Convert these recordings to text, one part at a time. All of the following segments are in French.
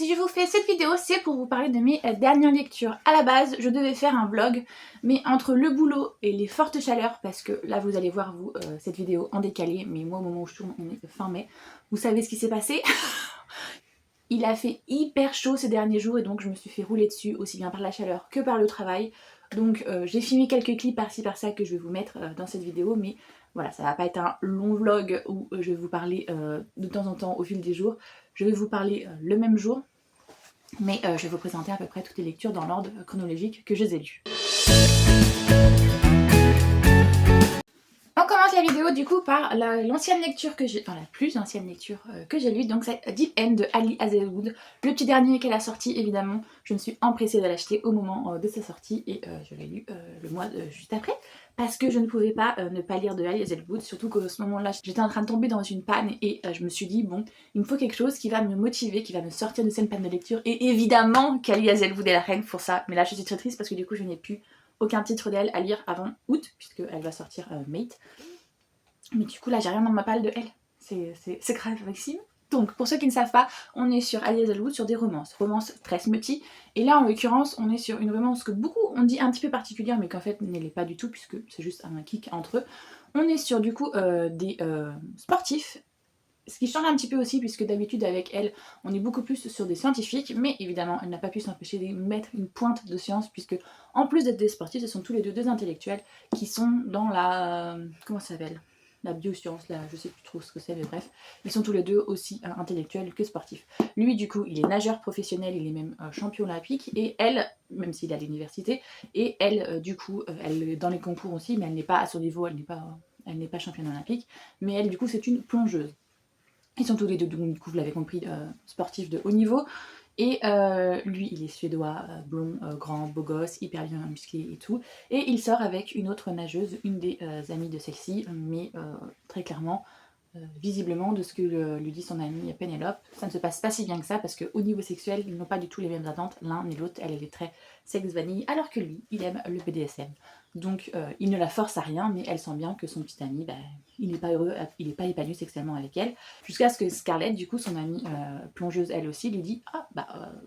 Si je vous fais cette vidéo, c'est pour vous parler de mes dernières lectures. À la base, je devais faire un vlog, mais entre le boulot et les fortes chaleurs, parce que là vous allez voir vous cette vidéo en décalé, mais moi au moment où je tourne, on est fin mai, vous savez ce qui s'est passé. Il a fait hyper chaud ces derniers jours et donc je me suis fait rouler dessus, aussi bien par la chaleur que par le travail. Donc j'ai filmé quelques clips par-ci par-ça que je vais vous mettre dans cette vidéo, mais voilà, ça va pas être un long vlog où je vais vous parler de temps en temps au fil des jours. Je vais vous parler le même jour, mais je vais vous présenter à peu près toutes les lectures dans l'ordre chronologique que je les ai lues. On commence la vidéo du coup par l'ancienne lecture que j'ai, enfin la plus ancienne lecture que j'ai lue, donc c'est Deep End de Ali Hazelwood, le petit dernier qu'elle a sorti évidemment. Je me suis empressée de l'acheter au moment de sa sortie et je l'ai lu le mois juste après, parce que je ne pouvais pas ne pas lire de Ali Hazelwood, surtout qu'à ce moment-là j'étais en train de tomber dans une panne et je me suis dit bon, il me faut quelque chose qui va me motiver, qui va me sortir de cette panne de lecture, et évidemment qu'Ali Hazelwood est la reine pour ça, mais là je suis très triste parce que du coup je n'ai plus aucun titre d'elle à lire avant août, puisqu'elle va sortir Mate. Mais du coup là j'ai rien dans ma palle de elle. C'est grave Maxime. Donc pour ceux qui ne savent pas, on est sur Ali Hazelwood sur des romances très smutty. Et là en l'occurrence on est sur une romance que beaucoup on dit un petit peu particulière, mais qu'en fait ne l'est pas du tout puisque c'est juste un kick entre eux. On est sur du coup des sportifs. Ce qui change un petit peu aussi, puisque d'habitude avec elle, on est beaucoup plus sur des scientifiques, mais évidemment, elle n'a pas pu s'empêcher de mettre une pointe de science, puisque en plus d'être des sportifs, ce sont tous les deux intellectuels qui sont dans la... comment ça s'appelle ? La bioscience, là, je sais plus trop ce que c'est, mais bref, ils sont tous les deux aussi intellectuels que sportifs. Lui, du coup, il est nageur professionnel, il est même champion olympique, et elle, même s'il est à l'université, et elle, du coup, elle est dans les concours aussi, mais elle n'est pas à son niveau, elle n'est pas championne olympique, mais elle, du coup, c'est une plongeuse. Ils sont tous les deux, du coup vous l'avez compris, sportifs de haut niveau. Et lui, il est suédois, blond, grand, beau gosse, hyper bien musclé et tout. Et il sort avec une autre nageuse, une des amies de celle-ci, mais très clairement, visiblement, de ce que lui dit son amie Pénélope, ça ne se passe pas si bien que ça, parce qu'au niveau sexuel, ils n'ont pas du tout les mêmes attentes, l'un ni l'autre. Elle est très sexe vanille, alors que lui, il aime le BDSM. Donc il ne la force à rien, mais elle sent bien que son petit ami, il n'est pas heureux, il n'est pas épanoui sexuellement avec elle, jusqu'à ce que Scarlett, du coup son amie plongeuse elle aussi, lui dit ah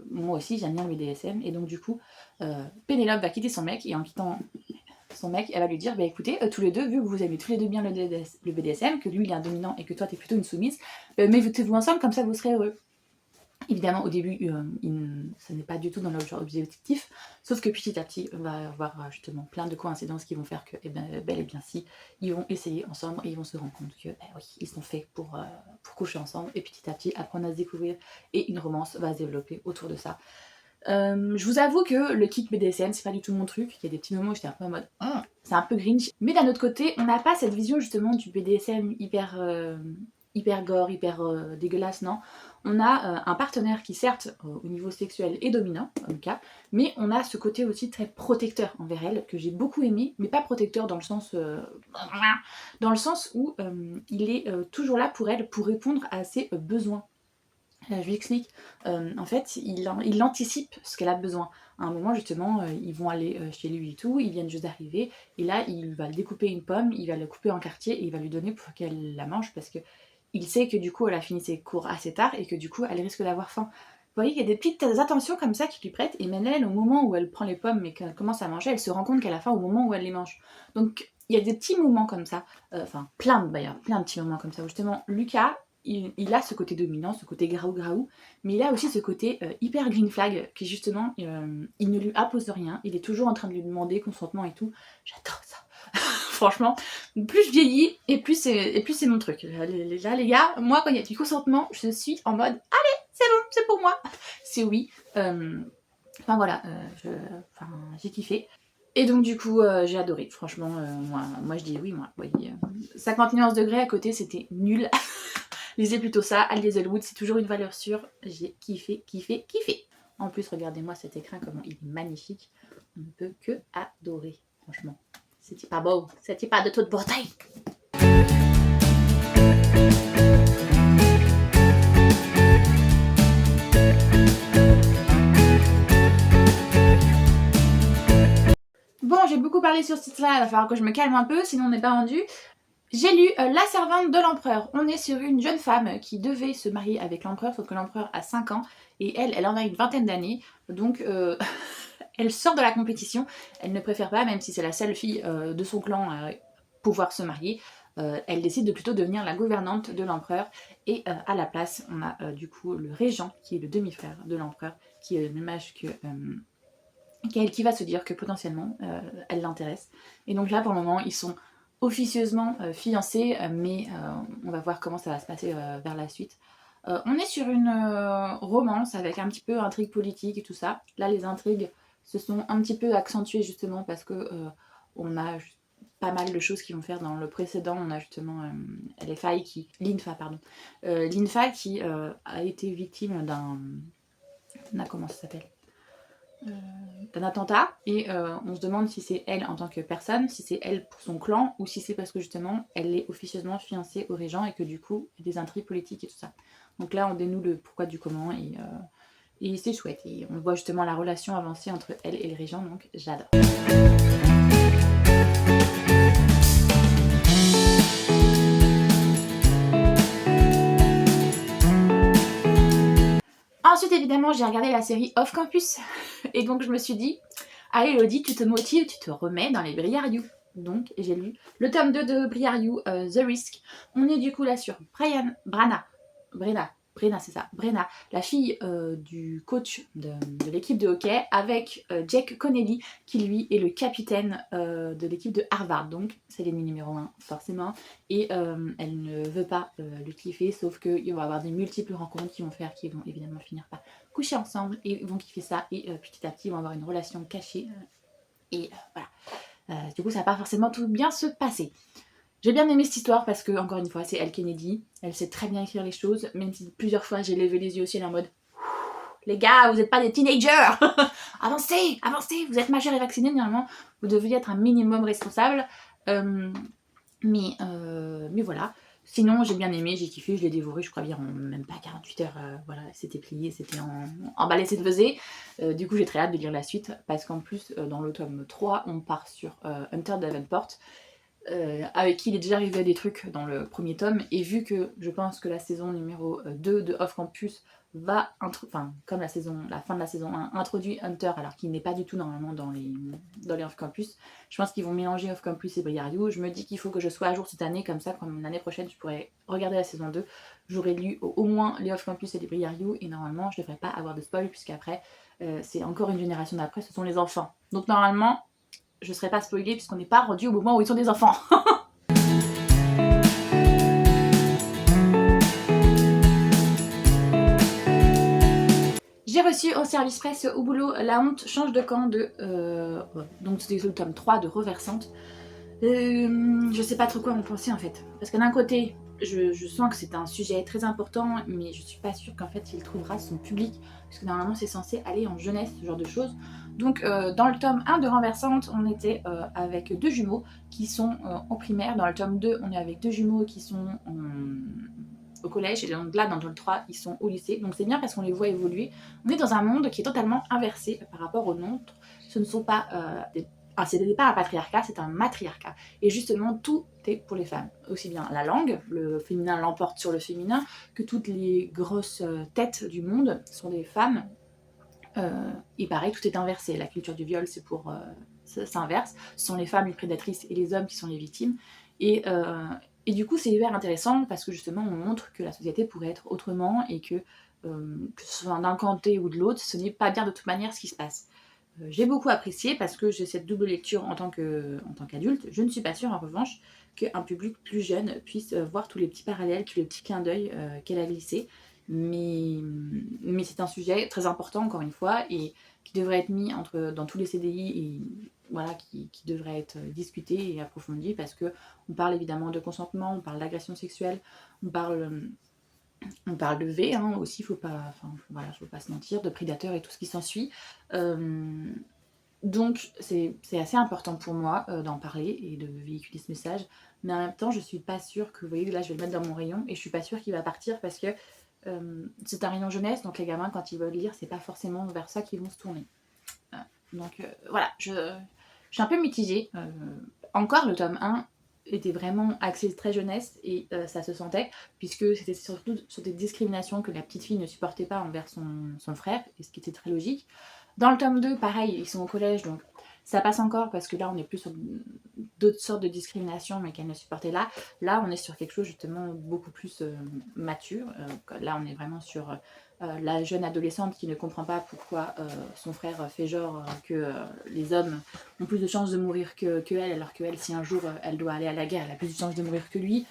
moi aussi j'aime bien le BDSM, et donc du coup Pénélope va quitter son mec, et en quittant son mec, elle va lui dire bah écoutez, tous les deux, vu que vous aimez tous les deux bien le BDSM, que lui il est un dominant et que toi t'es plutôt une soumise, mettez-vous ensemble, comme ça vous serez heureux. Évidemment, au début, ce n'est pas du tout dans leur objectif, sauf que petit à petit, on va avoir justement plein de coïncidences qui vont faire que, bel et bien si, ils vont essayer ensemble et ils vont se rendre compte que, oui, ils sont faits pour coucher ensemble, et petit à petit, apprendre à se découvrir, et une romance va se développer autour de ça. Je vous avoue que le kick BDSM, c'est pas du tout mon truc. Il y a des petits moments où j'étais un peu en mode c'est un peu cringe, mais d'un autre côté, on n'a pas cette vision justement du BDSM hyper gore, hyper dégueulasse, non. On a un partenaire qui certes au niveau sexuel est dominant en tout cas, mais on a ce côté aussi très protecteur envers elle que j'ai beaucoup aimé, mais pas protecteur dans le sens où il est toujours là pour elle, pour répondre à ses besoins. Je lui explique, en fait il anticipe ce qu'elle a besoin. À un moment justement, ils vont aller chez lui et tout, ils viennent juste d'arriver, et là il va découper une pomme, il va la couper en quartiers et il va lui donner pour qu'elle la mange, parce que il sait que du coup elle a fini ses cours assez tard et que du coup elle risque d'avoir faim. Vous voyez qu'il y a des petites attentions comme ça qu'il lui prête, et même elle, au moment où elle prend les pommes et qu'elle commence à manger, elle se rend compte qu'elle a faim au moment où elle les mange. Donc il y a des petits moments comme ça, plein de petits moments comme ça où justement Lucas, il a ce côté dominant, ce côté graou-graou, mais il a aussi ce côté hyper green flag, qui justement, il ne lui impose rien, il est toujours en train de lui demander consentement et tout. J'adore ça. Franchement, plus je vieillis, et plus c'est mon truc. Là les gars, moi quand il y a du consentement, je suis en mode allez, c'est bon, c'est pour moi. C'est oui. Enfin voilà, j'ai kiffé. Et donc du coup j'ai adoré, franchement, moi je dis oui, 50 nuances degrés à côté, c'était nul. Lisez plutôt ça, Ali Hazelwood, c'est toujours une valeur sûre. J'ai kiffé. En plus, regardez-moi cet écrin, comment il est magnifique. On ne peut que adorer, franchement. C'était pas beau, c'était pas de toute beauté. Bon, j'ai beaucoup parlé sur ce titre-là, il va falloir que je me calme un peu, sinon on n'est pas rendu. J'ai lu La servante de l'empereur. On est sur une jeune femme qui devait se marier avec l'empereur, sauf que l'empereur a 5 ans et elle en a une vingtaine d'années. Donc elle sort de la compétition. Elle ne préfère pas, même si c'est la seule fille de son clan à pouvoir se marier. Elle décide de plutôt devenir la gouvernante de l'empereur. Et à la place, on a du coup le régent, qui est le demi-frère de l'empereur, qui est le même âge qu'elle, qui va se dire que potentiellement elle l'intéresse. Et donc là, pour le moment, ils sont officieusement fiancés, mais on va voir comment ça va se passer vers la suite. On est sur une romance avec un petit peu intrigue politique et tout ça. Là, les intrigues se sont un petit peu accentuées justement parce que on a pas mal de choses qui vont faire dans le précédent. On a justement Linfa, pardon. Linfa qui a été victime comment ça s'appelle, d'un attentat et on se demande si c'est elle en tant que personne, si c'est elle pour son clan ou si c'est parce que justement elle est officieusement fiancée au régent et que du coup il y a des intrigues politiques et tout ça. Donc là on dénoue le pourquoi du comment et c'est chouette et on voit justement la relation avancer entre elle et le régent, donc j'adore. Ensuite évidemment j'ai regardé la série Off Campus et donc je me suis dit allez Elodie, tu te motives, tu te remets dans les Briariou. Donc j'ai lu le tome 2 de Briariou, The Risk. On est du coup là sur Brenna, c'est ça, Brenna, la fille du coach de l'équipe de hockey, avec Jake Connelly, qui lui est le capitaine de l'équipe de Harvard. Donc c'est l'ennemi numéro 1, forcément. Et elle ne veut pas le kiffer, sauf qu'il va y avoir des multiples rencontres qui vont faire qu'ils vont évidemment finir par coucher ensemble et vont kiffer ça. Et petit à petit, ils vont avoir une relation cachée. Et voilà. Du coup, ça va pas forcément tout bien se passer. J'ai bien aimé cette histoire parce que, encore une fois, c'est Elle Kennedy. Elle sait très bien écrire les choses, même si plusieurs fois j'ai levé les yeux au ciel en mode les gars, vous n'êtes pas des teenagers. Avancez, avancez, vous êtes majeurs et vaccinés, normalement, vous devriez être un minimum responsable. Mais voilà. Sinon, j'ai bien aimé, j'ai kiffé, je l'ai dévoré, je crois bien en même pas 48 heures. Voilà, c'était plié, c'était emballé, c'est pesé. Du coup, j'ai très hâte de lire la suite parce qu'en plus, dans le tome 3, on part sur Hunter Davenport. Avec qui il est déjà arrivé à des trucs dans le premier tome, et vu que je pense que la saison numéro 2 de Off Campus va, comme la fin de la saison 1 introduit Hunter alors qu'il n'est pas du tout normalement dans les Off Campus, je pense qu'ils vont mélanger Off Campus et Briariou. Je me dis qu'il faut que je sois à jour cette année, comme ça quand l'année prochaine je pourrais regarder la saison 2, j'aurais lu au moins les Off Campus et les Briariou, et normalement je devrais pas avoir de spoil puisqu'après c'est encore une génération d'après, ce sont les enfants. Donc normalement je ne serai pas spoilée puisqu'on n'est pas rendu au moment où ils sont des enfants. J'ai reçu au service presse au boulot La honte change de camp donc c'était le tome 3 de Reversante. Je sais pas trop quoi en penser en fait. Parce que d'un côté, je sens que c'est un sujet très important, mais je suis pas sûre qu'en fait il trouvera son public. Parce que normalement c'est censé aller en jeunesse, ce genre de choses. Donc dans le tome 1 de Renversante, on était avec deux jumeaux qui sont en primaire. Dans le tome 2, on est avec deux jumeaux qui sont au collège. Et donc là, dans le tome 3, ils sont au lycée. Donc c'est bien parce qu'on les voit évoluer. On est dans un monde qui est totalement inversé par rapport au nôtre. Ce ne sont pas ce n'est pas un patriarcat, c'est un matriarcat. Et justement, tout est pour les femmes. Aussi bien la langue, le féminin l'emporte sur le féminin, que toutes les grosses têtes du monde sont des femmes. Et pareil, tout est inversé. La culture du viol, c'est pour... ça s'inverse. Ce sont les femmes les prédatrices et les hommes qui sont les victimes. Et du coup, c'est hyper intéressant parce que justement, on montre que la société pourrait être autrement et que ce soit d'un côté ou de l'autre, ce n'est pas bien de toute manière ce qui se passe. J'ai beaucoup apprécié parce que j'ai cette double lecture en tant qu'adulte. Je ne suis pas sûre en revanche qu'un public plus jeune puisse voir tous les petits parallèles, tous les petits clins d'œil qu'elle a glissés. Mais c'est un sujet très important encore une fois et qui devrait être mis dans tous les CDI et voilà, qui devrait être discuté et approfondi parce que on parle évidemment de consentement, on parle d'agression sexuelle, on parle de V aussi, faut pas se mentir, de prédateurs et tout ce qui s'ensuit. Donc c'est assez important pour moi d'en parler et de véhiculer ce message, mais en même temps je suis pas sûre que, vous voyez là je vais le mettre dans mon rayon et je suis pas sûre qu'il va partir parce que c'est un rayon jeunesse, donc les gamins quand ils veulent lire c'est pas forcément vers ça qu'ils vont se tourner. Donc voilà, je suis un peu mitigée. Encore le tome 1, était vraiment axé très jeunesse et ça se sentait, puisque c'était surtout sur des discriminations que la petite fille ne supportait pas envers son frère, et ce qui était très logique. Dans le tome 2, pareil, ils sont au collège, donc ça passe encore, parce que là on est plus sur d'autres sortes de discrimination, mais qu'elle ne supportait là. Là on est sur quelque chose justement beaucoup plus mature. Là on est vraiment sur la jeune adolescente qui ne comprend pas pourquoi son frère fait genre que les hommes ont plus de chances de mourir que elle, alors qu'elle, si un jour elle doit aller à la guerre, elle a plus de chances de mourir que lui.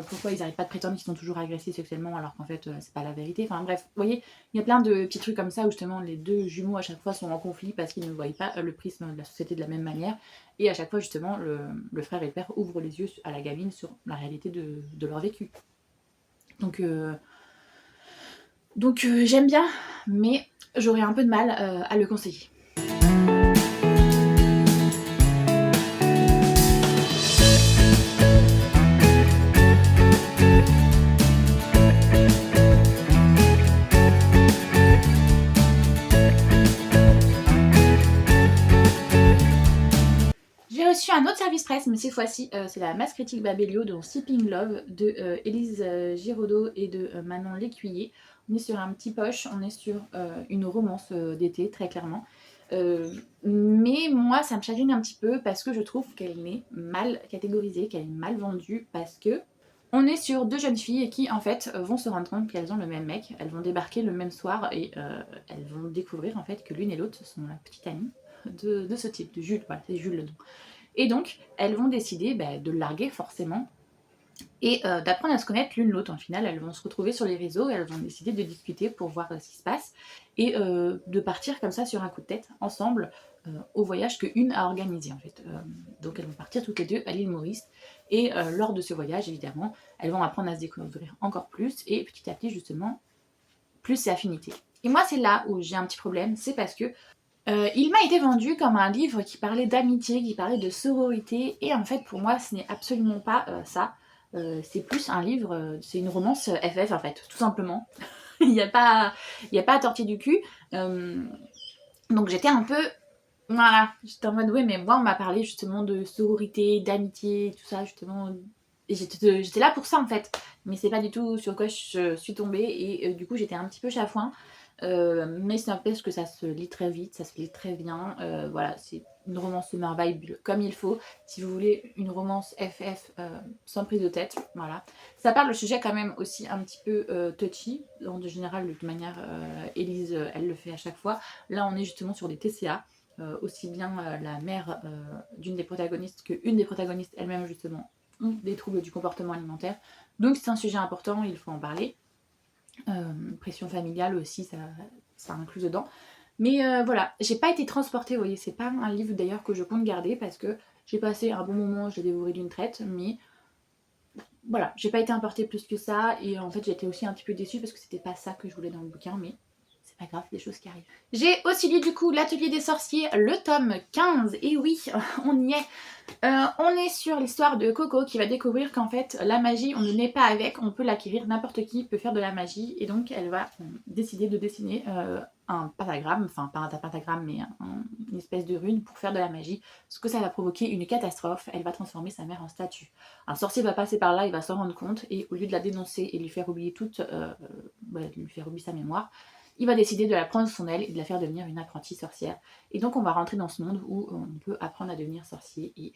Pourquoi ils n'arrêtent pas de prétendre qu'ils sont toujours agressés sexuellement alors qu'en fait c'est pas la vérité. Enfin bref, vous voyez, il y a plein de petits trucs comme ça où justement les deux jumeaux à chaque fois sont en conflit parce qu'ils ne voient pas le prisme de la société de la même manière. Et à chaque fois justement le frère et le père ouvrent les yeux à la gamine sur la réalité de leur vécu. Donc j'aime bien, mais j'aurais un peu de mal à le conseiller. J'ai reçu un autre service presse, mais cette fois-ci c'est la masse critique Babelio de Sipping Love de Élise Giraudot et de Manon Lécuyer. On est sur un petit poche, on est sur une romance d'été très clairement. Mais moi ça me chagrine un petit peu parce que je trouve qu'elle est mal catégorisée, qu'elle est mal vendue, parce que on est sur deux jeunes filles qui en fait vont se rendre compte qu'elles ont le même mec, elles vont débarquer le même soir et elles vont découvrir en fait que l'une et l'autre sont la petite amie de ce type, de Jules, voilà, c'est Jules le nom. Et donc elles vont décider de le larguer forcément et d'apprendre à se connaître l'une l'autre. En final, elles vont se retrouver sur les réseaux et elles vont décider de discuter pour voir ce qui se passe et de partir comme ça sur un coup de tête ensemble au voyage qu'une a organisé en fait. Donc elles vont partir toutes les deux à l'île Maurice et lors de ce voyage évidemment elles vont apprendre à se découvrir encore plus et petit à petit justement plus c'est affinité. Et moi c'est là où j'ai un petit problème, c'est parce que il m'a été vendu comme un livre qui parlait d'amitié, qui parlait de sororité, et en fait pour moi ce n'est absolument pas ça. C'est plus un livre, c'est une romance FF en fait, tout simplement. Il n'y a pas à tortiller du cul. Donc j'étais un peu... Voilà, j'étais en mode ouais mais moi on m'a parlé justement de sororité, d'amitié, tout ça justement. Et j'étais là pour ça en fait. Mais c'est pas du tout sur quoi je suis tombée et du coup j'étais un petit peu chafouin. Mais c'est n'empêche que ça se lit très vite, ça se lit très bien. Voilà, c'est une romance Summer Vibe comme il faut. Si vous voulez une romance FF sans prise de tête, voilà. Ça parle le sujet quand même aussi un petit peu touchy. En général, de toute manière, Élise, elle le fait à chaque fois. Là, on est justement sur des TCA. Aussi bien la mère d'une des protagonistes qu'une des protagonistes elle-même justement ont des troubles du comportement alimentaire. Donc c'est un sujet important, il faut en parler. Pression familiale aussi, ça inclut dedans. Mais voilà, j'ai pas été transportée, vous voyez, c'est pas un livre d'ailleurs que je compte garder parce que j'ai passé un bon moment, je l'ai dévoré d'une traite, mais voilà, j'ai pas été importée plus que ça et en fait j'étais aussi un petit peu déçue parce que c'était pas ça que je voulais dans le bouquin, mais c'est pas grave, des choses qui arrivent. J'ai aussi lu du coup L'Atelier des sorciers, le tome 15, et oui, on y est. On est sur l'histoire de Coco qui va découvrir qu'en fait la magie on ne naît pas avec, on peut l'acquérir, n'importe qui peut faire de la magie et donc elle va décider de dessiner un pentagramme, enfin pas un pentagramme mais une espèce de rune pour faire de la magie, ce que ça va provoquer une catastrophe, elle va transformer sa mère en statue. Un sorcier va passer par là, il va s'en rendre compte et au lieu de la dénoncer et lui faire oublier lui faire oublier sa mémoire, il va décider de la prendre sous son aile et de la faire devenir une apprentie sorcière. Et donc on va rentrer dans ce monde où on peut apprendre à devenir sorcier et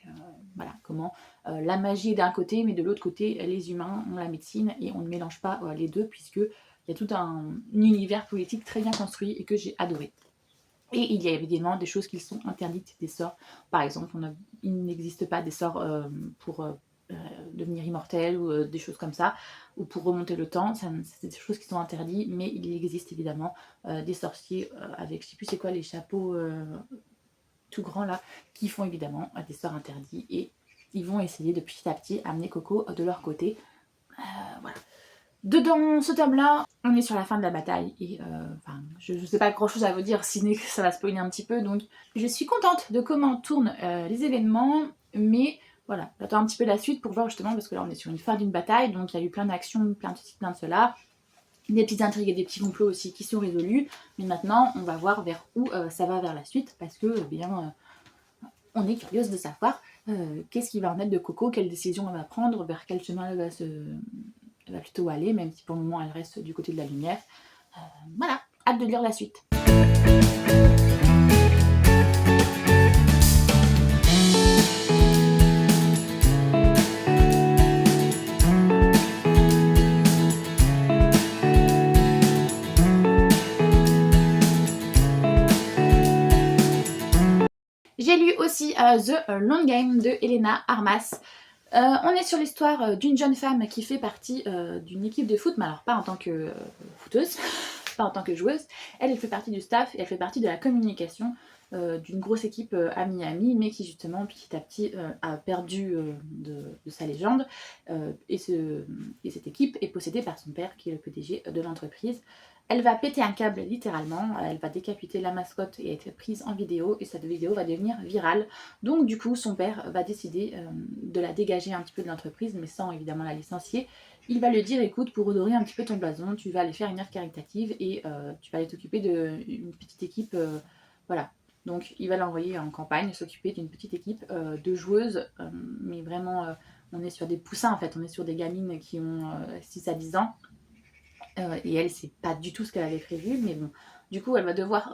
voilà comment la magie est d'un côté, mais de l'autre côté les humains ont la médecine et on ne mélange pas les deux puisque il y a tout un univers politique très bien construit et que j'ai adoré. Et il y a évidemment des choses qui sont interdites, des sorts. Par exemple, il n'existe pas des sorts pour devenir immortel ou des choses comme ça, ou pour remonter le temps. C'est des choses qui sont interdites, mais il existe évidemment des sorciers avec, je sais plus c'est quoi, les chapeaux tout grands là, qui font évidemment des sorts interdits et ils vont essayer de petit à petit amener Coco de leur côté. Voilà. Dans ce tome-là, on est sur la fin de la bataille et je ne sais pas grand-chose à vous dire, sinon que ça va spoiler un petit peu. Donc je suis contente de comment tournent les événements, mais voilà, j'attends un petit peu la suite pour voir justement, parce que là on est sur une fin d'une bataille, donc il y a eu plein d'actions, plein de ceci, plein de cela, des petites intrigues et des petits complots aussi qui sont résolus, mais maintenant on va voir vers où ça va vers la suite, parce que on est curieuse de savoir qu'est-ce qui va en être de Coco, quelle décision elle va prendre, vers quel chemin elle va plutôt aller, même si pour le moment elle reste du côté de la lumière. Voilà, hâte de lire la suite. J'ai lu aussi The Long Game de Helena Armas. On est sur l'histoire d'une jeune femme qui fait partie d'une équipe de foot, mais alors pas en tant que footeuse, pas en tant que joueuse. Elle fait partie du staff et elle fait partie de la communication d'une grosse équipe à Miami, mais qui justement petit à petit a perdu de sa légende. Et cette équipe est possédée par son père, qui est le PDG de l'entreprise. Elle va péter un câble littéralement, elle va décapiter la mascotte et être prise en vidéo, et cette vidéo va devenir virale. Donc du coup, son père va décider de la dégager un petit peu de l'entreprise, mais sans évidemment la licencier. Il va lui dire, écoute, pour redorer un petit peu ton blason, tu vas aller faire une œuvre caritative et tu vas aller t'occuper d'une petite équipe, voilà. Donc il va l'envoyer en campagne, s'occuper d'une petite équipe de joueuses, mais vraiment, on est sur des poussins en fait, on est sur des gamines qui ont 6 à 10 ans. Et elle, c'est pas du tout ce qu'elle avait prévu, mais bon, du coup, elle va devoir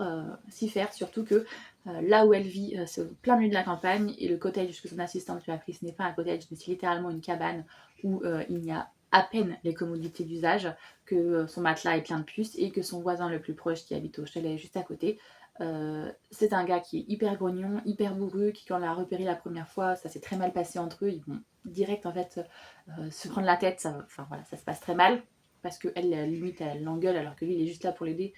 s'y faire, surtout que là où elle vit, c'est au plein milieu de la campagne, et le cottage que son assistante lui a pris, ce n'est pas un cottage, mais c'est littéralement une cabane où il n'y a à peine les commodités d'usage, que son matelas est plein de puces, et que son voisin le plus proche, qui habite au chalet juste à côté, c'est un gars qui est hyper grognon, hyper bourru, qui quand l'a repéré la première fois, ça s'est très mal passé entre eux, ils vont direct en fait se prendre la tête, enfin voilà, ça se passe très mal. Parce qu'elle, limite, elle l'engueule alors que lui, il est juste là pour l'aider.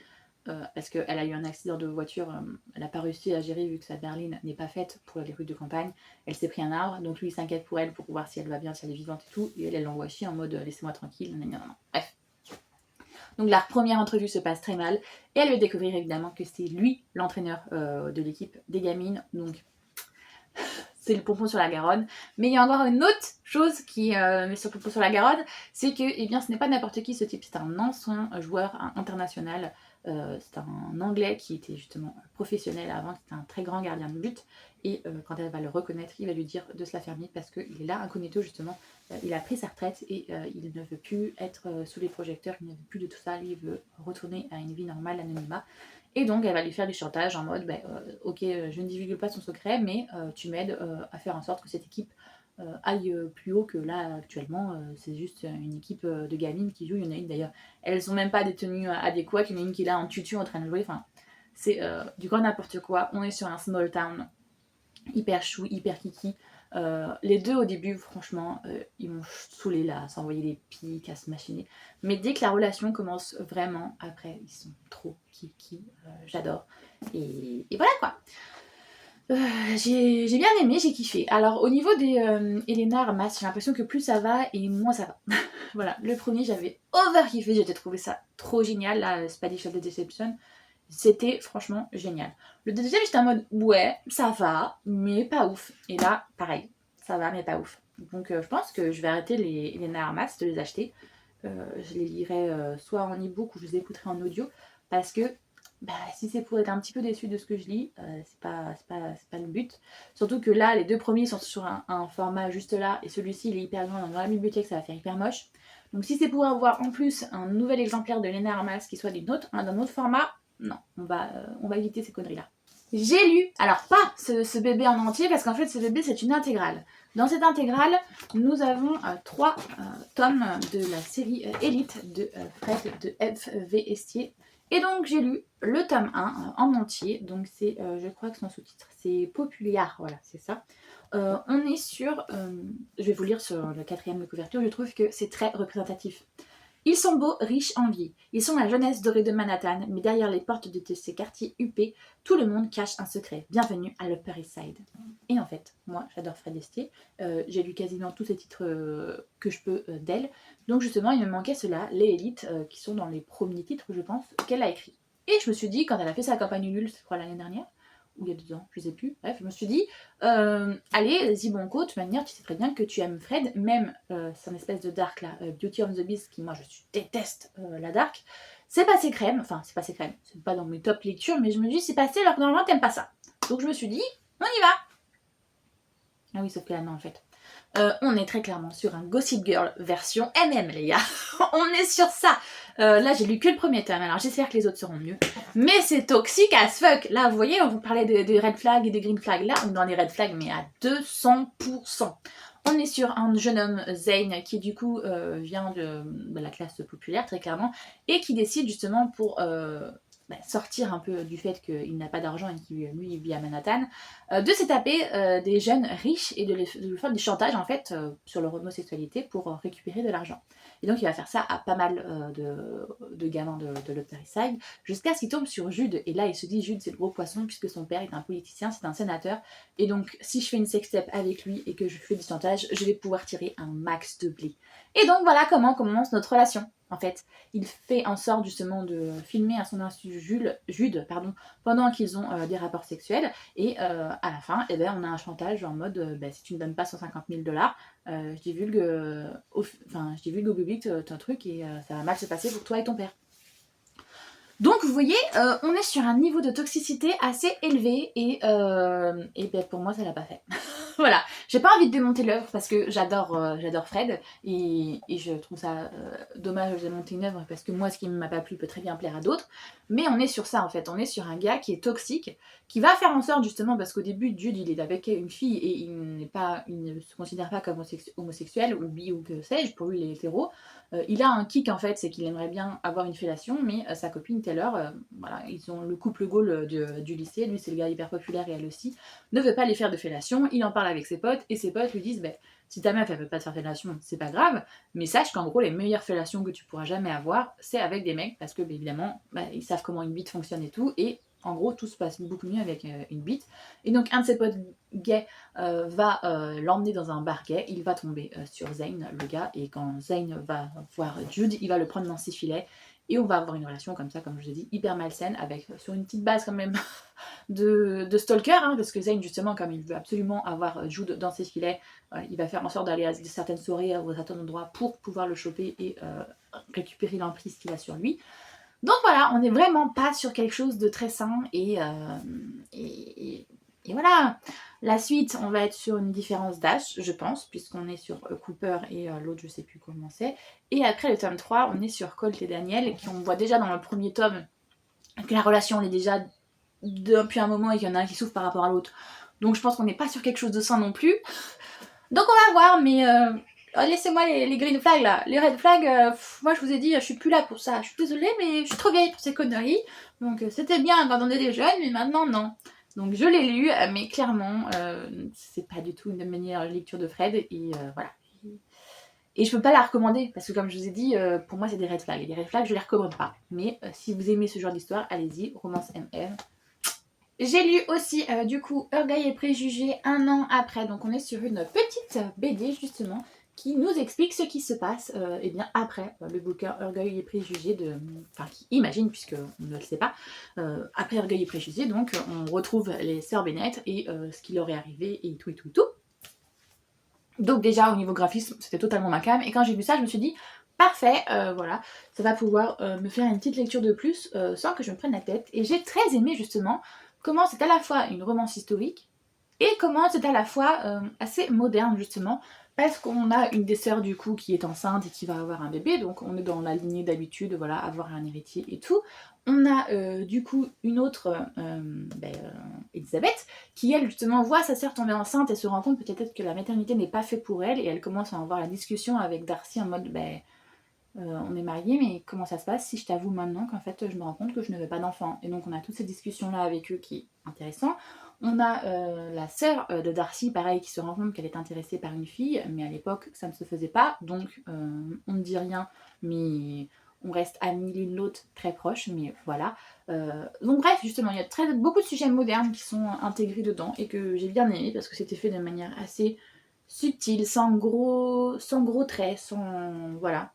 Parce qu'elle a eu un accident de voiture, elle n'a pas réussi à gérer vu que sa berline n'est pas faite pour les routes de campagne. Elle s'est pris un arbre, donc lui, il s'inquiète pour elle pour voir si elle va bien, si elle est vivante et tout. Et elle l'envoie chier en mode laissez-moi tranquille. Non. Bref. Donc la première entrevue se passe très mal. Et elle va découvrir évidemment que c'est lui l'entraîneur de l'équipe des gamines. Donc c'est le pompon sur la Garonne. Mais il y a encore une autre chose qui met sur le pompon sur la Garonne, c'est que eh bien, ce n'est pas n'importe qui ce type, c'est un ancien joueur international. C'est un Anglais qui était justement professionnel avant, qui était un très grand gardien de but. Et quand elle va le reconnaître, il va lui dire de se la fermer parce qu'il est là incognito justement. Il a pris sa retraite et il ne veut plus être sous les projecteurs, il ne veut plus de tout ça. Lui, il veut retourner à une vie normale, anonymat. Et donc elle va lui faire du chantage en mode ok, je ne divulgue pas son secret, mais tu m'aides à faire en sorte que cette équipe aille plus haut que là actuellement. C'est juste une équipe de gamines qui jouent. Il y en a une d'ailleurs, elles ont même pas des tenues adéquates. Il y en a une qui est là en tutu en train de jouer. Enfin, c'est du grand n'importe quoi. On est sur un small town hyper chou, hyper kiki. Les deux au début, franchement, ils m'ont saoulé là, à s'envoyer des pics, à se machiner. Mais dès que la relation commence vraiment, après, ils sont trop kiki, j'adore. Et voilà quoi. J'ai bien aimé, j'ai kiffé. Alors au niveau des Helena Armas, j'ai l'impression que plus ça va et moins ça va. Voilà, le premier j'avais over kiffé, j'ai trouvé ça trop génial, là, Spanish of the Deception. C'était franchement génial. Le deuxième, j'étais en mode ouais, ça va, mais pas ouf. Et là, pareil, ça va, mais pas ouf. Donc je pense que je vais arrêter les Helena Armas de les acheter. Je les lirai soit en e-book ou je les écouterai en audio. Parce que si c'est pour être un petit peu déçu de ce que je lis, c'est pas le but. Surtout que là, les deux premiers sont sur un format juste là. Et celui-ci, il est hyper grand. Dans la bibliothèque, ça va faire hyper moche. Donc si c'est pour avoir en plus un nouvel exemplaire de Helena Armas qui soit d'un autre format, non, on va éviter ces conneries-là. J'ai lu, alors pas ce bébé en entier, parce qu'en fait ce bébé c'est une intégrale. Dans cette intégrale, nous avons 3 tomes de la série Élite de Fred de F.V. Estier. Et donc j'ai lu le tome 1 en entier, donc c'est, je crois que son sous-titre, c'est Populaire, voilà, c'est ça. On est sur, je vais vous lire sur le 4e de couverture, je trouve que c'est très représentatif. Ils sont beaux, riches, enviés. Ils sont la jeunesse dorée de Manhattan, mais derrière les portes de ces quartiers huppés, tout le monde cache un secret. Bienvenue à l'Upper East Side. Et en fait, moi, j'adore Fred Astier. J'ai lu quasiment tous ces titres que je peux d'elle. Donc justement, il me manquait ceux-là, les élites, qui sont dans les premiers titres, je pense, qu'elle a écrits. Et je me suis dit, quand elle a fait sa campagne Ulule, je crois l'année dernière, ou il y a 2 ans, je sais plus. Bref, je me suis dit, allez, vas-y Bonco, de toute manière, tu sais très bien que tu aimes Fred, même son espèce de dark là, Beauty and the Beast, qui moi je déteste la dark. C'est passé crème, enfin c'est passé crème, c'est pas dans mes top lectures, mais je me dis c'est passé alors que normalement t'aimes pas ça. Donc je me suis dit, on y va. Ah oui, sauf que là, non, en fait. On est très clairement sur un Gossip Girl version MM, les gars. On est sur ça. Là, j'ai lu que le premier tome, alors j'espère que les autres seront mieux. Mais c'est toxique as fuck. Là, vous voyez, on vous parlait des red flags et des green flags. Là, on est dans les red flags, mais à 200%. On est sur un jeune homme, Zane, qui du coup vient de la classe populaire, très clairement, et qui décide justement pour sortir un peu du fait qu'il n'a pas d'argent et qu'il lui vit à Manhattan, de se taper des jeunes riches et de lui faire des chantages en fait sur leur homosexualité pour récupérer de l'argent. Et donc il va faire ça à pas mal de gamins de l'Upper East Side jusqu'à ce qu'il tombe sur Jude. Et là il se dit Jude c'est le gros poisson puisque son père est un politicien, c'est un sénateur. Et donc si je fais une sextape avec lui et que je fais du chantage, je vais pouvoir tirer un max de blé. Et donc voilà comment commence notre relation. En fait, il fait en sorte justement de filmer à son insu Jude pendant qu'ils ont des rapports sexuels. Et à la fin, eh ben, on a un chantage en mode si tu ne donnes pas 150 000 $, je divulgue au public ton truc et ça va mal se passer pour toi et ton père. Donc vous voyez, on est sur un niveau de toxicité assez élevé et ben, pour moi ça l'a pas fait. Voilà, j'ai pas envie de démonter l'œuvre parce que j'adore Fred et je trouve ça dommage de démonter une œuvre parce que moi ce qui ne m'a pas plu peut très bien plaire à d'autres. Mais on est sur ça en fait, on est sur un gars qui est toxique, qui va faire en sorte justement parce qu'au début Jude il est avec une fille et il ne se considère pas comme homosexuel ou bi ou que sais-je, pour lui il est hétéro. Il a un kick en fait, c'est qu'il aimerait bien avoir une fellation, mais sa copine Taylor, voilà, ils ont le couple goal du lycée, lui c'est le gars hyper populaire et elle aussi, ne veut pas les faire de fellation, il en parle avec ses potes, et ses potes lui disent si ta meuf elle veut pas te faire fellation, c'est pas grave, mais sache qu'en gros les meilleures fellations que tu pourras jamais avoir, c'est avec des mecs, parce que évidemment, ils savent comment une bite fonctionne et tout, et en gros tout se passe beaucoup mieux avec une bite. Et donc un de ses potes gays va l'emmener dans un bar gay, il va tomber sur Zane, le gars, et quand Zane va voir Jude, il va le prendre dans ses filets, et on va avoir une relation comme ça, comme je vous ai dit, hyper malsaine, avec sur une petite base quand même de stalker, hein, parce que Zane, justement, comme il veut absolument avoir Jude dans ses filets, il va faire en sorte d'aller à certaines soirées ou à certains endroits pour pouvoir le choper et récupérer l'emprise qu'il a sur lui. Donc voilà, on n'est vraiment pas sur quelque chose de très sain et voilà. La suite, on va être sur une différence d'âge, je pense, puisqu'on est sur Cooper et l'autre, je sais plus comment c'est. Et après le tome 3, on est sur Colt et Daniel, qui on voit déjà dans le premier tome que la relation elle est déjà depuis un moment et qu'il y en a un qui souffre par rapport à l'autre. Donc je pense qu'on n'est pas sur quelque chose de sain non plus. Donc on va voir, mais laissez-moi les green flags là. Les red flags, moi je vous ai dit, je suis plus là pour ça. Je suis désolée, mais je suis trop vieille pour ces conneries. Donc c'était bien quand on était jeunes, mais maintenant non. Donc je l'ai lu, mais clairement, c'est pas du tout une meilleure lecture de Fred. Et voilà. Et je peux pas la recommander, parce que comme je vous ai dit, pour moi c'est des red flags. Et les red flags, je les recommande pas. Mais si vous aimez ce genre d'histoire, allez-y, romance MR. J'ai lu aussi du coup Orgueil et Préjugés un an après, donc on est sur une petite BD justement qui nous explique ce qui se passe eh bien, après le bouquin Orgueil et Préjugés, enfin qui imagine puisque on ne le sait pas, après Orgueil et Préjugés, donc on retrouve les sœurs Bennett et ce qui leur est arrivé et tout et tout et tout. Donc déjà au niveau graphisme c'était totalement ma came et quand j'ai vu ça je me suis dit parfait, voilà, ça va pouvoir me faire une petite lecture de plus sans que je me prenne la tête. Et j'ai très aimé justement comment c'est à la fois une romance historique et comment c'est à la fois assez moderne justement, parce qu'on a une des sœurs du coup qui est enceinte et qui va avoir un bébé, donc on est dans la lignée d'habitude, voilà, avoir un héritier et tout. On a du coup une autre, Elisabeth, qui elle justement voit sa sœur tomber enceinte et se rend compte peut-être que la maternité n'est pas faite pour elle, et elle commence à avoir la discussion avec Darcy en mode on est mariés, mais comment ça se passe si je t'avoue maintenant qu'en fait je me rends compte que je ne veux pas d'enfant. Et donc on a toutes ces discussions là avec eux qui est intéressant. On a la sœur de Darcy, pareil, qui se rend compte qu'elle est intéressée par une fille, mais à l'époque ça ne se faisait pas, donc on ne dit rien, mais on reste amis l'une l'autre, très proches, mais voilà. Donc bref, justement, il y a beaucoup de sujets modernes qui sont intégrés dedans et que j'ai bien aimé parce que c'était fait de manière assez subtile, sans gros traits, sans... voilà.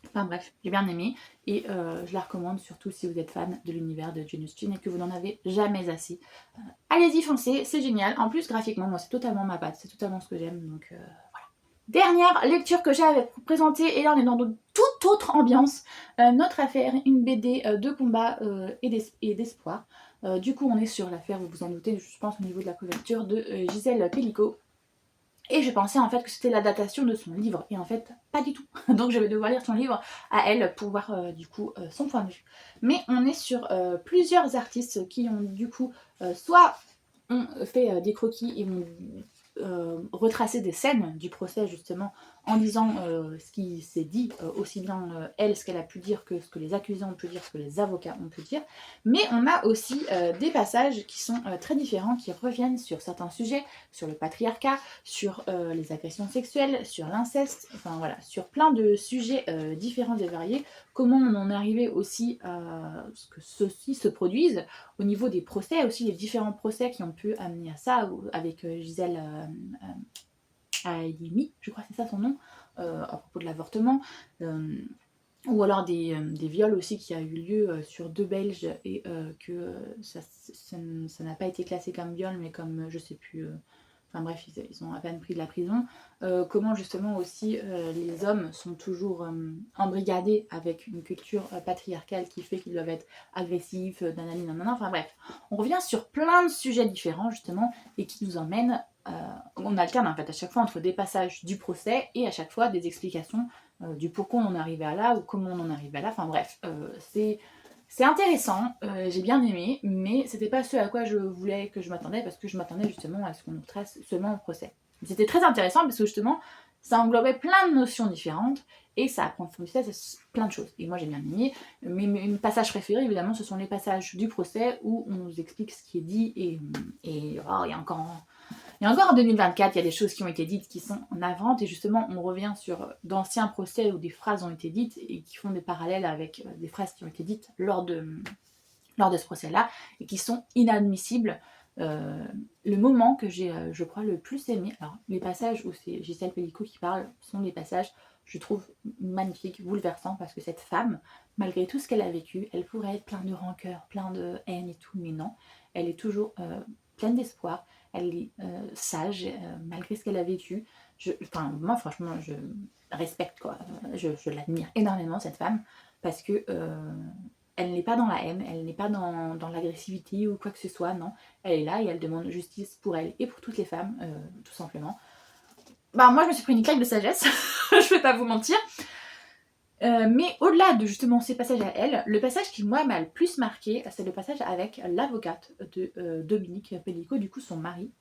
Enfin bref, j'ai bien aimé et je la recommande surtout si vous êtes fan de l'univers de Jane Austen et que vous n'en avez jamais assez. Allez-y, foncez, c'est génial. En plus, graphiquement, moi c'est totalement ma patte, c'est totalement ce que j'aime, donc voilà. Dernière lecture que j'ai à vous présenter, et là on est dans de toute autre ambiance. Notre affaire, une BD de combat et d'espoir. Du coup, on est sur l'affaire, vous vous en doutez, je pense au niveau de la couverture, de Gisèle Pellicot. Et je pensais en fait que c'était l'adaptation de son livre, et en fait pas du tout. Donc je vais devoir lire son livre à elle pour voir du coup son point de vue. Mais on est sur plusieurs artistes qui ont du coup soit ont fait des croquis et ont retracé des scènes du procès justement en disant ce qui s'est dit, aussi bien elle, ce qu'elle a pu dire que ce que les accusés ont pu dire, ce que les avocats ont pu dire. Mais on a aussi des passages qui sont très différents, qui reviennent sur certains sujets, sur le patriarcat, sur les agressions sexuelles, sur l'inceste, enfin voilà, sur plein de sujets différents et variés. Comment on en est arrivé aussi à ce que ceci se produise au niveau des procès, aussi les différents procès qui ont pu amener à ça, avec Gisèle Halimi, je crois que c'est ça son nom, à propos de l'avortement. Ou alors des viols aussi qui a eu lieu sur 2 Belges et que ça n'a pas été classé comme viol mais comme je sais plus. Enfin bref, ils ont à peine pris de la prison. Comment justement aussi les hommes sont toujours embrigadés avec une culture patriarcale qui fait qu'ils doivent être agressifs, nanani nanana. Enfin bref, on revient sur plein de sujets différents justement et qui nous emmènent. On alterne en fait à chaque fois entre des passages du procès et à chaque fois des explications du pourquoi on en est arrivé à là ou comment on en est arrivé à là. Enfin bref, c'est intéressant, j'ai bien aimé, mais c'était pas ce à quoi je voulais que je m'attendais, parce que je m'attendais justement à ce qu'on nous trace seulement au procès. C'était très intéressant parce que justement, ça englobait plein de notions différentes et ça approfondissait plein de choses. Et moi j'ai bien aimé. Mes passages préférés, évidemment, ce sont les passages du procès où on nous explique ce qui est dit et oh, il y a encore en 2024, il y a des choses qui ont été dites qui sont navantes, et justement, on revient sur d'anciens procès où des phrases ont été dites et qui font des parallèles avec des phrases qui ont été dites lors de ce procès-là et qui sont inadmissibles. Le moment que j'ai, je crois, le plus aimé, alors les passages où c'est Gisèle Pellicot qui parle sont des passages, je trouve, magnifiques, bouleversants, parce que cette femme, malgré tout ce qu'elle a vécu, elle pourrait être pleine de rancœur, pleine de haine et tout, mais non, elle est toujours pleine d'espoir, elle est sage, malgré ce qu'elle a vécu. Enfin, moi, franchement, je respecte, quoi. Je l'admire énormément, cette femme, parce que elle n'est pas dans la haine, elle n'est pas dans l'agressivité ou quoi que ce soit, non. Elle est là et elle demande justice pour elle et pour toutes les femmes, tout simplement. Bah, moi, je me suis pris une claque de sagesse, je vais pas vous mentir. Mais au-delà de justement ces passages à elle, le passage qui moi m'a le plus marqué, c'est le passage avec l'avocate de Dominique Pellicot, du coup son mari.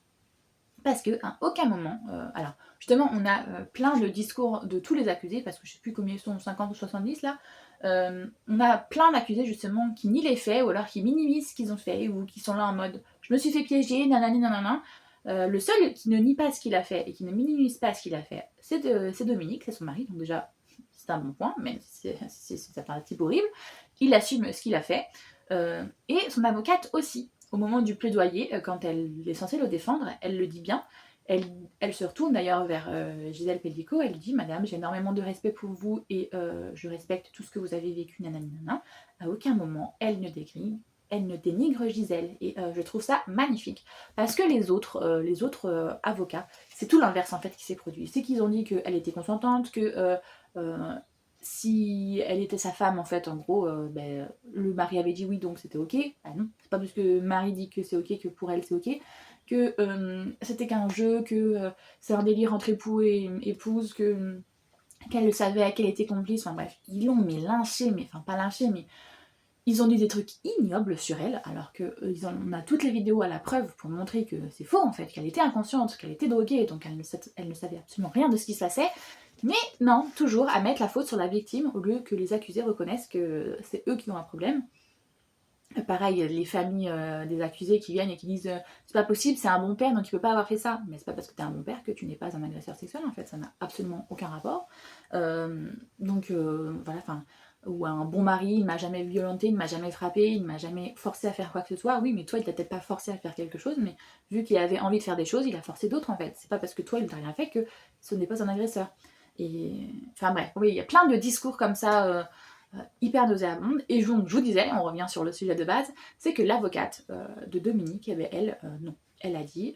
Parce qu'à aucun moment, alors justement on a plein de discours de tous les accusés, parce que je sais plus combien ils sont, 50 ou 70 là, on a plein d'accusés justement qui nient les faits, ou alors qui minimisent ce qu'ils ont fait, ou qui sont là en mode je me suis fait piéger, nanani nanana. Le seul qui ne nie pas ce qu'il a fait et qui ne minimise pas ce qu'il a fait, c'est Dominique, c'est son mari, donc déjà c'est un bon point, même si c'est un type horrible. Il assume ce qu'il a fait, et son avocate aussi. Au moment du plaidoyer, quand elle est censée le défendre, elle le dit bien. Elle se retourne d'ailleurs vers Gisèle Pellicot, elle lui dit « Madame, j'ai énormément de respect pour vous et je respecte tout ce que vous avez vécu, nanani nanana ». À aucun moment, elle ne dénigre Gisèle, et je trouve ça magnifique. Parce que les autres avocats, c'est tout l'inverse en fait qui s'est produit. C'est qu'ils ont dit qu'elle était consentante, que si elle était sa femme, en fait, en gros, le mari avait dit oui, donc c'était ok. Ah non, c'est pas parce que Marie dit que c'est ok que pour elle c'est ok, que c'était qu'un jeu, que c'est un délire entre époux et épouse, qu'elle le savait, qu'elle était complice, enfin bref, ils l'ont mais lynché, mais enfin pas lynché, mais ils ont dit des trucs ignobles sur elle, alors que on a toutes les vidéos à la preuve pour montrer que c'est faux en fait, qu'elle était inconsciente, qu'elle était droguée, donc elle ne savait absolument rien de ce qui se passait. Mais non, toujours à mettre la faute sur la victime au lieu que les accusés reconnaissent que c'est eux qui ont un problème. Pareil, les familles des accusés qui viennent et qui disent c'est pas possible, c'est un bon père donc il peut pas avoir fait ça. Mais c'est pas parce que t'es un bon père que tu n'es pas un agresseur sexuel en fait, ça n'a absolument aucun rapport. Voilà, enfin, ou un bon mari, il m'a jamais violenté, il m'a jamais frappé, il m'a jamais forcé à faire quoi que ce soit. Oui, mais toi il t'a peut-être pas forcé à faire quelque chose, mais vu qu'il avait envie de faire des choses, il a forcé d'autres en fait. C'est pas parce que toi il t'a rien fait que ce n'est pas un agresseur. Et enfin bref, oui, il y a plein de discours comme ça. Hyper nauséabonde. Et je vous disais, on revient sur le sujet de base, c'est que l'avocate de Dominique, elle, non. Elle a dit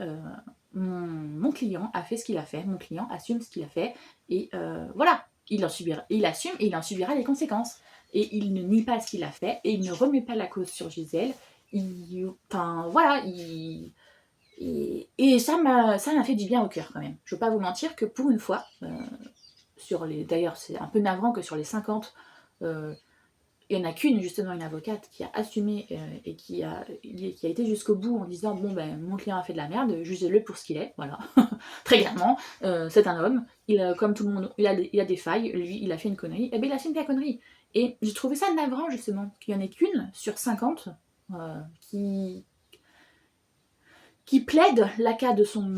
mon client a fait ce qu'il a fait, mon client assume ce qu'il a fait, et voilà, il assume et il en subira les conséquences. Et il ne nie pas ce qu'il a fait, et il ne remet pas la cause sur Gisèle. Enfin, voilà, Et ça m'a fait du bien au cœur quand même. Je ne veux pas vous mentir que pour une fois, d'ailleurs c'est un peu navrant que sur les 50, il n'y en a qu'une, justement, une avocate qui a assumé et qui a été jusqu'au bout en disant bon ben mon client a fait de la merde, jugez-le pour ce qu'il est, voilà, très clairement, c'est un homme, comme tout le monde, il a des failles, lui il a fait une connerie, et ben il assume la connerie. Et j'ai trouvé ça navrant justement, qu'il n'y en ait qu'une sur 50 qui plaide la cas de son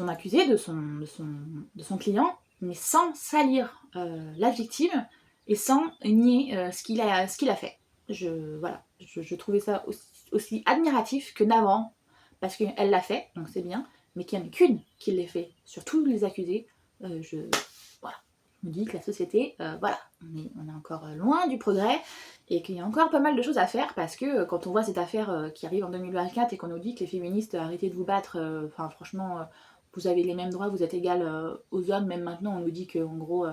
accusé, de son client, mais sans salir la victime et sans nier ce qu'il a fait. Je trouvais ça aussi admiratif que navrant, parce qu'elle l'a fait, donc c'est bien, mais qu'il n'y en ait qu'une qui l'ait fait sur tous les accusés. Voilà. Je me dis que la société, voilà, on est encore loin du progrès, et qu'il y a encore pas mal de choses à faire, parce que quand on voit cette affaire qui arrive en 2024 et qu'on nous dit que les féministes arrêtez de vous battre, enfin franchement vous avez les mêmes droits, vous êtes égales aux hommes, même maintenant on nous dit que en gros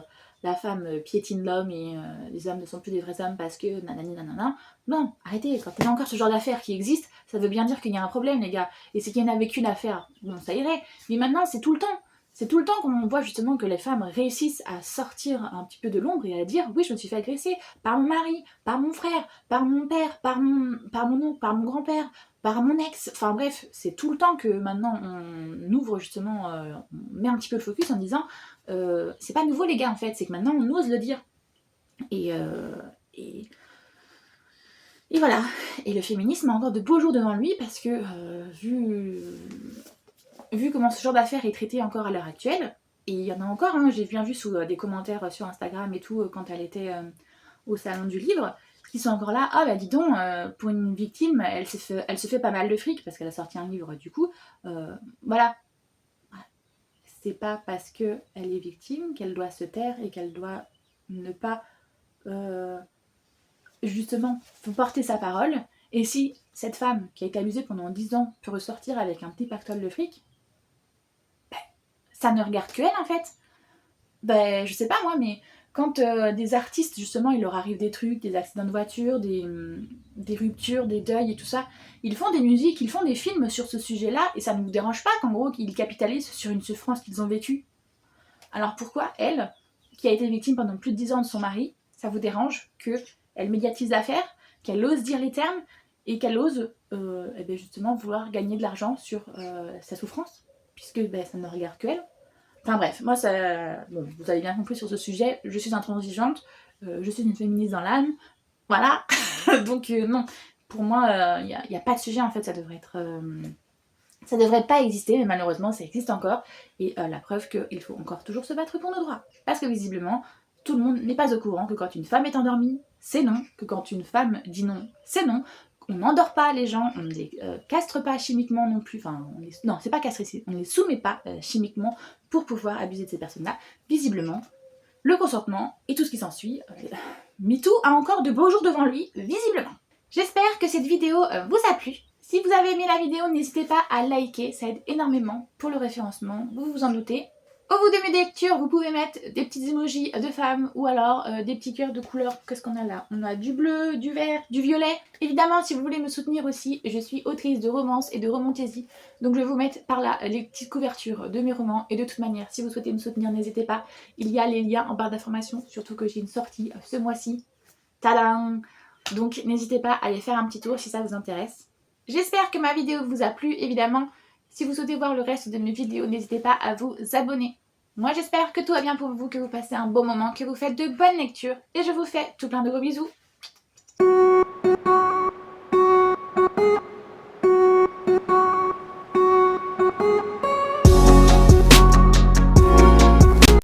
la femme piétine l'homme et les hommes ne sont plus des vrais hommes parce que nanani nanana. Non, arrêtez, quand il y a encore ce genre d'affaires qui existent, ça veut bien dire qu'il y a un problème les gars, et c'est qu'il y en avait qu'une affaire, bon ça irait, mais maintenant c'est tout le temps. C'est tout le temps qu'on voit justement que les femmes réussissent à sortir un petit peu de l'ombre et à dire oui, je me suis fait agresser par mon mari, par mon frère, par mon père, par mon oncle, par mon grand-père, par mon ex. Enfin bref, c'est tout le temps que maintenant on ouvre justement, on met un petit peu le focus en disant c'est pas nouveau les gars en fait, c'est que maintenant on ose le dire. Et voilà. Et le féminisme a encore de beaux jours devant lui parce que vu comment ce genre d'affaires est traité encore à l'heure actuelle, et il y en a encore, hein, j'ai bien vu sous des commentaires sur Instagram et tout, quand elle était au salon du livre, qui sont encore là, ah bah dis donc, pour une victime, elle se fait pas mal de fric, parce qu'elle a sorti un livre du coup, voilà. C'est pas parce qu'elle est victime qu'elle doit se taire et qu'elle doit ne pas, justement, porter sa parole, et si cette femme qui a été abusée pendant 10 ans peut ressortir avec un petit pactole de fric, ça ne regarde que elle en fait. Ben, je sais pas moi, mais quand des artistes, justement, il leur arrive des trucs, des accidents de voiture, des ruptures, des deuils et tout ça, ils font des musiques, ils font des films sur ce sujet-là, et ça ne vous dérange pas qu'en gros, qu'ils capitalisent sur une souffrance qu'ils ont vécue. Alors pourquoi elle, qui a été victime pendant plus de 10 ans de son mari, ça vous dérange qu'elle médiatise l'affaire, qu'elle ose dire les termes, et qu'elle ose eh bien justement vouloir gagner de l'argent sur sa souffrance, puisque ben, ça ne regarde qu'elle. Enfin bref, moi ça... Bon, vous avez bien compris sur ce sujet, je suis intransigeante, je suis une féministe dans l'âme, voilà. Donc non, pour moi, il n'y a pas de sujet en fait, ça devrait être... ça devrait pas exister, mais malheureusement ça existe encore, et la preuve qu'il faut encore toujours se battre pour nos droits. Parce que visiblement, tout le monde n'est pas au courant que quand une femme est endormie, c'est non, que quand une femme dit non, c'est non, on n'endort pas les gens, on ne les castre pas chimiquement non plus, enfin, non, c'est pas castrer, on ne les soumet pas chimiquement pour pouvoir abuser de ces personnes-là. Visiblement, le consentement et tout ce qui s'ensuit, MeToo a encore de beaux jours devant lui, visiblement. J'espère que cette vidéo vous a plu. Si vous avez aimé la vidéo, n'hésitez pas à liker, ça aide énormément pour le référencement, vous vous en doutez. Au bout de mes lectures, vous pouvez mettre des petits emojis de femmes ou alors des petits cœurs de couleur. Qu'est-ce qu'on a là? On a du bleu, du vert, du violet. Évidemment, si vous voulez me soutenir aussi, je suis autrice de romance et de romantaisie. Donc je vais vous mettre par là les petites couvertures de mes romans. Et de toute manière, si vous souhaitez me soutenir, n'hésitez pas. Il y a les liens en barre d'informations, surtout que j'ai une sortie ce mois-ci. Tadam! Donc n'hésitez pas à aller faire un petit tour si ça vous intéresse. J'espère que ma vidéo vous a plu, évidemment. Si vous souhaitez voir le reste de mes vidéos, n'hésitez pas à vous abonner. Moi j'espère que tout va bien pour vous, que vous passez un bon moment, que vous faites de bonnes lectures. Et je vous fais tout plein de gros bisous.